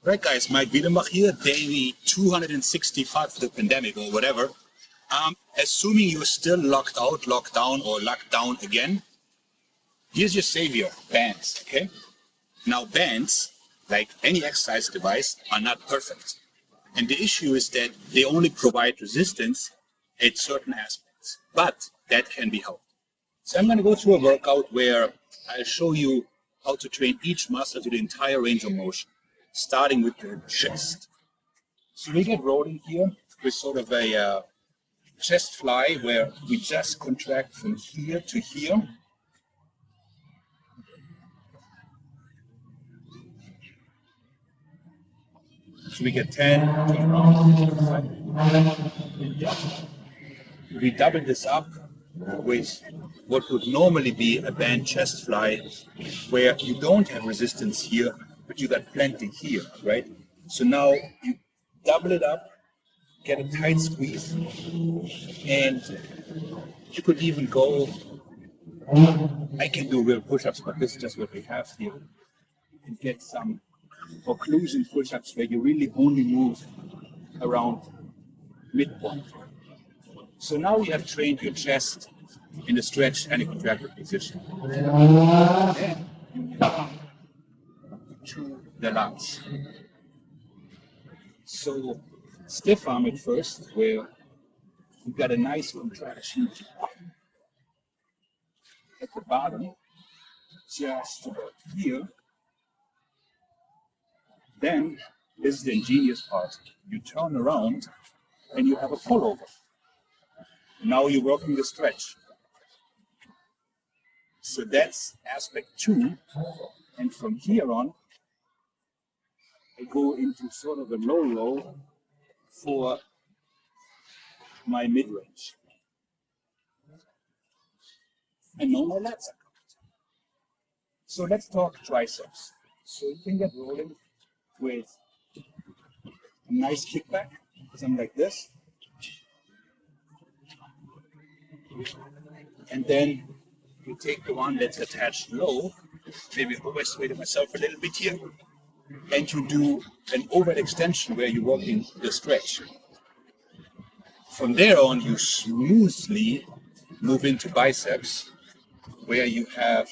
Right, guys, Maik Wiedenbach here, day 265 of the pandemic or whatever. Assuming you're still locked out, locked down, or locked down again, here's your savior, bands, okay? Now, bands, like any exercise device, are not perfect. And the issue is that they only provide resistance at certain aspects, but that can be helped. So I'm going to go through a workout where I'll show you how to train each muscle to the entire range of motion, starting with the chest. So we get rolling here with sort of a chest fly where we just contract from here to here. So we get 10, we double this up with what would normally be a band chest fly, where you don't have resistance here, but you got plenty here, right? So now you double it up, get a tight squeeze, and you could even go, I can do real push-ups, but this is just what we have here, and get some occlusion push-ups where you really only move around midpoint. So now we have trained your chest in the stretch and a contracted position. Then you come to the lunge. So stiff arm it first, where you've got a nice contraction at the bottom, just about here. Then, this is the ingenious part. You turn around and you have a pullover. Now you're working the stretch. So that's aspect 2. And from here on, I go into sort of a low for my mid-range. And now my lats are covered. So let's talk triceps. So you can get rolling with a nice kickback, something like this. And then you take the one that's attached low, maybe overweighted myself a little bit here, and you do an overhead extension where you're working the stretch. From there on, you smoothly move into biceps, where you have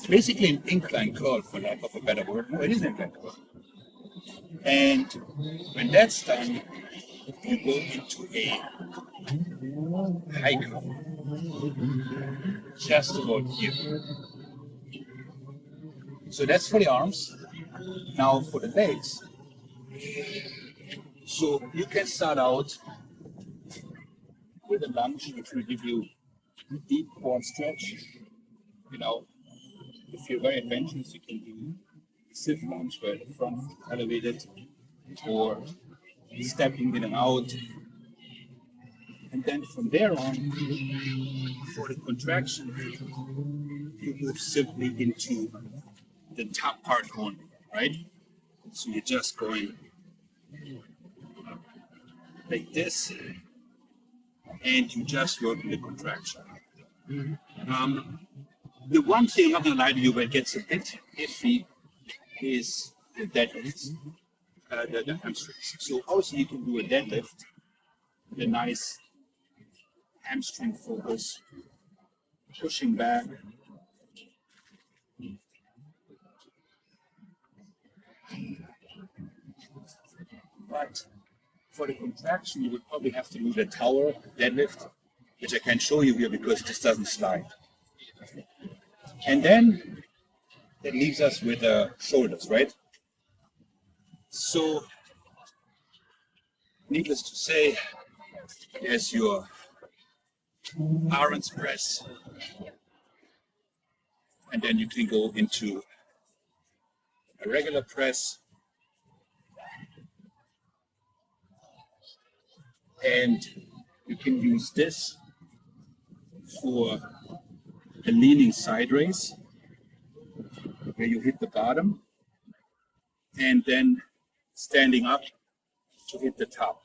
basically an incline curl, for lack of a better word. No, it is an incline curl. And when that's done, you go into a high curl, just about here. So that's for the arms. Now for the legs. So you can start out with a lunge, which will give you deep quad stretch. You know, if you're very adventurous, you can do stiff lunge where the front is elevated, or stepping in and out. And then from there on, for the contraction, you move simply into the top part only, right? So you're just going like this, and you just work in the contraction. The one thing I'm not going to lie to you, where it gets a bit iffy, is the deadlifts, the hamstrings. So also you can do a deadlift, the nice hamstring focus, pushing back. But for the contraction, you would probably have to do the tower deadlift, which I can't show you here because it just doesn't slide. And then that leaves us with shoulders, right? So, needless to say, there's your Aaron's press, and then you can go into a regular press, and you can use this for a leaning side raise, where you hit the bottom, and then standing up to hit the top.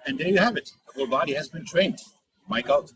And there you have it. The whole body has been trained. Maik out.